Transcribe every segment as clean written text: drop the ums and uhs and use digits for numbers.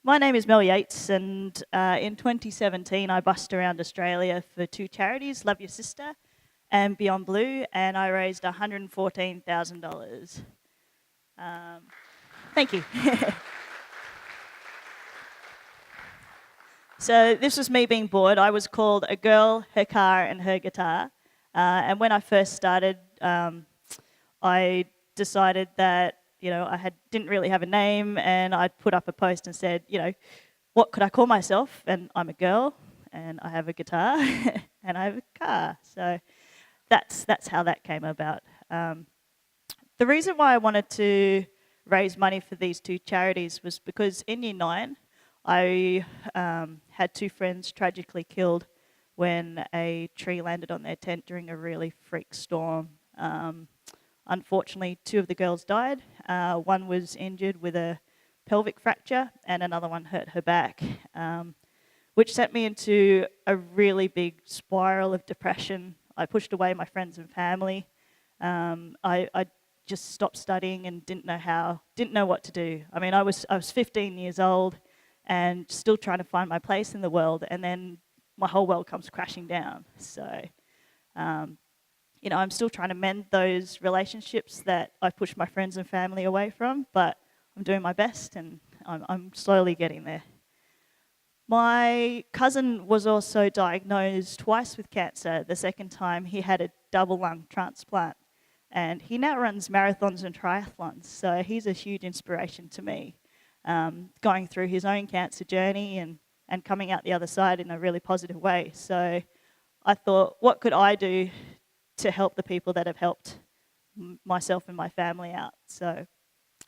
My name is Mel Yeates, and in 2017 I bussed around Australia for two charities, Love Your Sister and Beyond Blue, and I raised $114,000. Um, Thank you. So this was me being bored. I was called a girl, her car, and her guitar. And when I first started, I decided that didn't really have a name, and I put up a post and said, what could I call myself? And I'm a girl, and I have a guitar, and I have a car. So that's how that came about. The reason why I wanted to raise money for these two charities was because in Year 9, I had two friends tragically killed when a tree landed on their tent during a really freak storm. Unfortunately, two of the girls died. One was injured with a pelvic fracture, and another one hurt her back, which sent me into a really big spiral of depression. I pushed away my friends and family. I just stopped studying and didn't know what to do. I mean, I was 15 years old and still trying to find my place in the world, and then my whole world comes crashing down. So, I'm still trying to mend those relationships that I pushed my friends and family away from, but I'm doing my best, and I'm slowly getting there. My cousin was also diagnosed twice with cancer. The second time, he had a double lung transplant, and he now runs marathons and triathlons, so he's a huge inspiration to me. Going through his own cancer journey and coming out the other side in a really positive way. So I thought, what could I do to help the people that have helped myself and my family out? So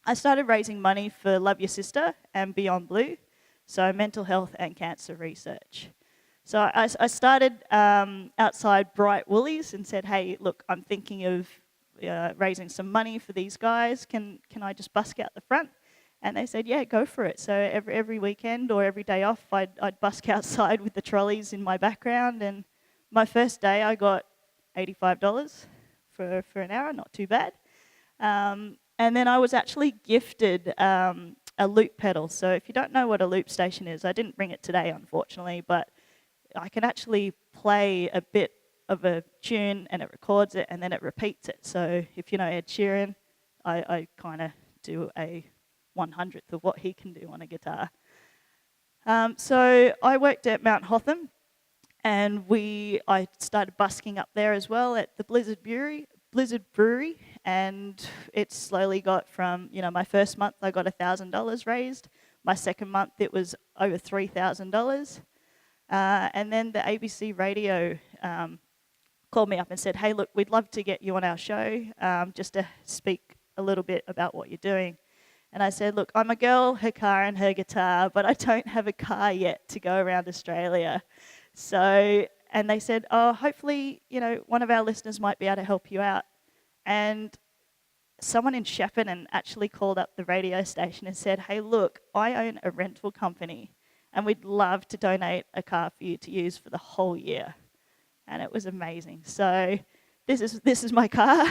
I started raising money for Love Your Sister and Beyond Blue, so mental health and cancer research. So I started outside Bright Woolies and said, hey, look, I'm thinking of raising some money for these guys. Can I just busk out the front? And they said, yeah, go for it. So every weekend or every day off, I'd busk outside with the trolleys in my background. And my first day, I got $85 for an hour, not too bad. And then I was actually gifted a loop pedal. So if you don't know what a loop station is, I didn't bring it today, unfortunately, but I can actually play a bit of a tune and it records it and then it repeats it. So if you know Ed Sheeran, I kind of do a 100th of what he can do on a guitar. So I worked at Mount Hotham, and I started busking up there as well at the Blizzard Brewery, and it slowly got from, my first month I got $1,000 raised. My second month it was over $3,000. And then the ABC radio called me up and said, hey, look, we'd love to get you on our show just to speak a little bit about what you're doing. And I said, look, I'm a girl, her car and her guitar, but I don't have a car yet to go around Australia. So, and they said, oh, hopefully, one of our listeners might be able to help you out. And someone in Shepparton actually called up the radio station and said, hey, look, I own a rental company and we'd love to donate a car for you to use for the whole year. And it was amazing. So this is my car.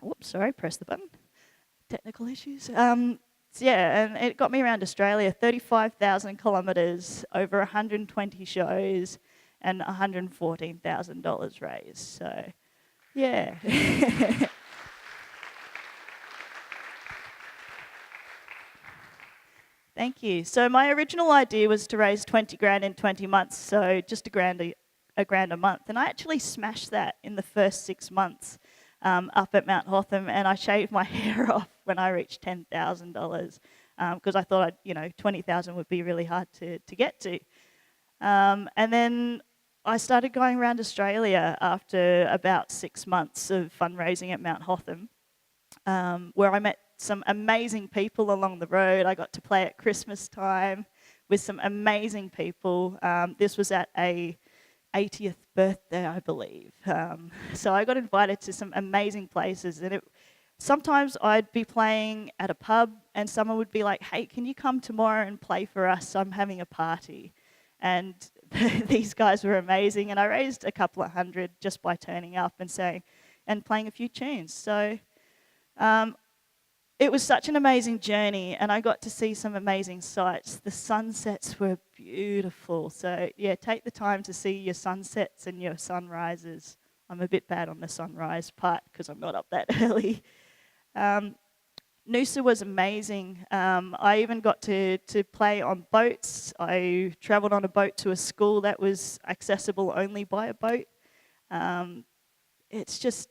Whoops, sorry, press the button. Technical issues. So yeah, and it got me around Australia, 35,000 kilometres, over 120 shows, and $114,000 raised. So, yeah. Thank you. So my original idea was to raise 20 grand in 20 months, so just a grand a month. And I actually smashed that in the first 6 months. Up at Mount Hotham, and I shaved my hair off when I reached $10,000 because I thought 20,000 would be really hard to get to. And then I started going around Australia after about 6 months of fundraising at Mount Hotham, where I met some amazing people along the road. I got to play at Christmas time with some amazing people. This was at a 80th birthday, I believe. So I got invited to some amazing places, and sometimes I'd be playing at a pub and someone would be like, hey, can you come tomorrow and play for us? I'm having a party. And these guys were amazing, and I raised a couple of hundred just by turning up and playing a few tunes. So it was such an amazing journey, and I got to see some amazing sights. The sunsets were beautiful. So, yeah, take the time to see your sunsets and your sunrises. I'm a bit bad on the sunrise part because I'm not up that early. Noosa was amazing. I even got to play on boats. I travelled on a boat to a school that was accessible only by a boat. It's just,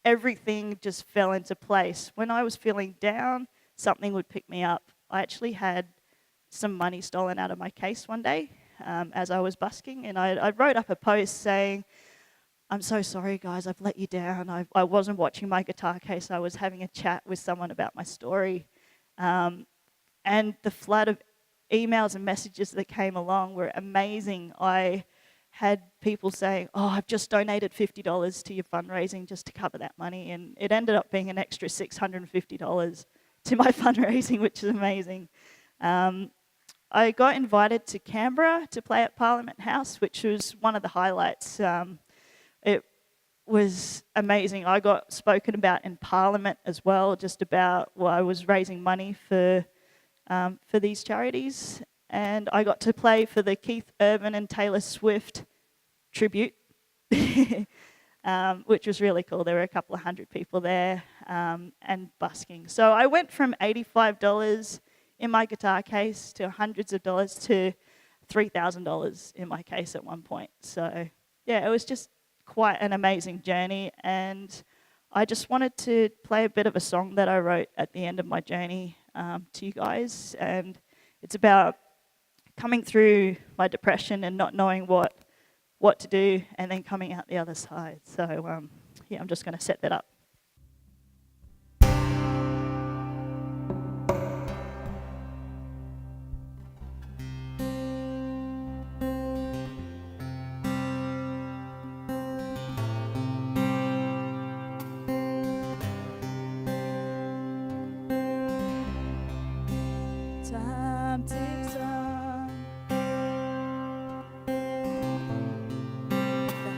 everything just fell into place. When I was feeling down, something would pick me up. I actually had some money stolen out of my case one day as I was busking, and I wrote up a post saying, "I'm so sorry, guys, I've let you down. I wasn't watching my guitar case. I was having a chat with someone about my story." And the flood of emails and messages that came along were amazing. I had people saying, "Oh, I've just donated $50 to your fundraising just to cover that money." And it ended up being an extra $650 to my fundraising, which is amazing. I got invited to Canberra to play at Parliament House, which was one of the highlights. It was amazing. I got spoken about in Parliament as well, just about, well, I was raising money for these charities. And I got to play for the Keith Urban and Taylor Swift tribute, which was really cool. There were a couple of hundred people there and busking. So I went from $85 in my guitar case to hundreds of dollars to $3,000 in my case at one point. So yeah, it was just quite an amazing journey, and I just wanted to play a bit of a song that I wrote at the end of my journey to you guys. And it's about coming through my depression and not knowing what to do, and then coming out the other side. So yeah, I'm just going to set that up. Time ticks on, the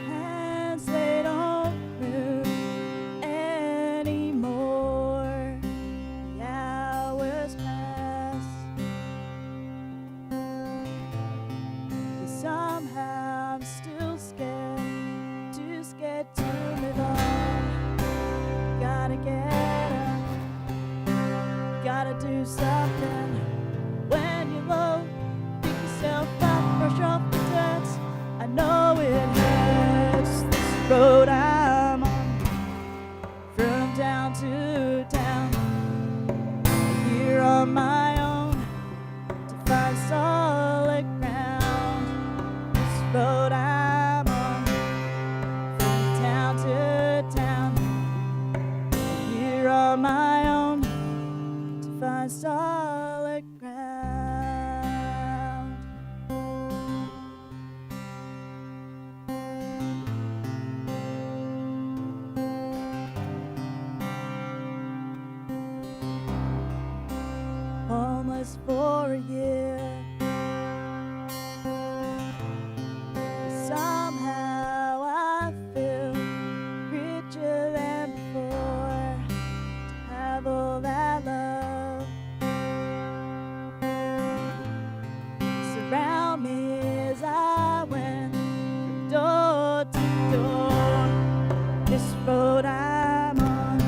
hands, they don't move anymore. The hours pass, but somehow I'm still scared, too scared to move on. Gotta get up, gotta do something. When you're low, pick yourself up, brush off the dirt. I know it hurts. This road I'm on, from town to town, here on my own to find solid ground. This road I'm on, from town to town, here on my own to find solid ground. Homeless for a year, somehow I feel richer than before. To have all that love surround me as I went from door to door. This road I'm on,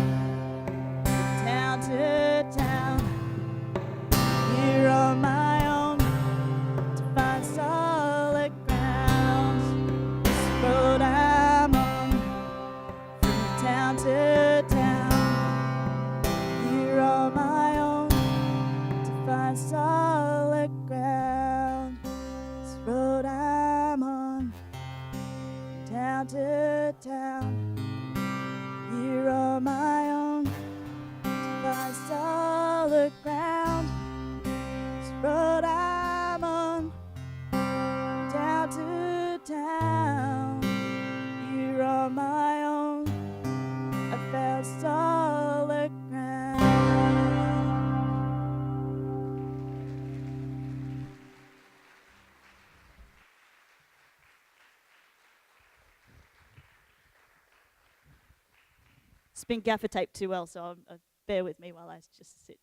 from town to town, here on my own to find solid ground. This road I'm on, from town to town, here on my own to find solid ground. This road I'm on, town to town, here on my own to find solid ground. This road I'm on, town to town, here on my own, I found solid ground. It's been gaffer taped too well, so bear with me while I just sit.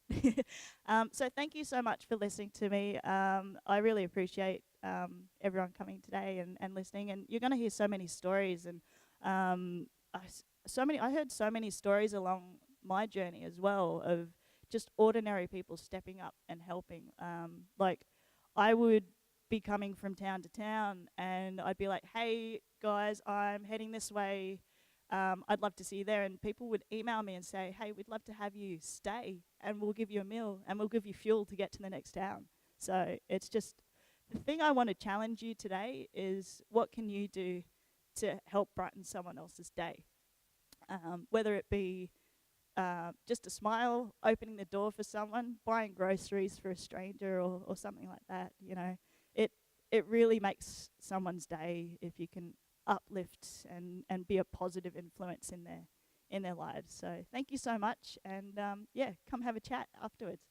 So thank you so much for listening to me. I really appreciate everyone coming today and listening. And you're going to hear so many stories, and I heard so many stories along my journey as well of just ordinary people stepping up and helping. Like I would be coming from town to town, and I'd be like, "Hey guys, I'm heading this way. I'd love to see you there." And people would email me and say, "Hey, we'd love to have you stay, and we'll give you a meal, and we'll give you fuel to get to the next town." So it's just the thing I want to challenge you today is, what can you do to help brighten someone else's day? Whether it be just a smile, opening the door for someone, buying groceries for a stranger, or something like that. You know, it really makes someone's day if you can uplift and be a positive influence in their lives. So thank you so much, and yeah, come have a chat afterwards.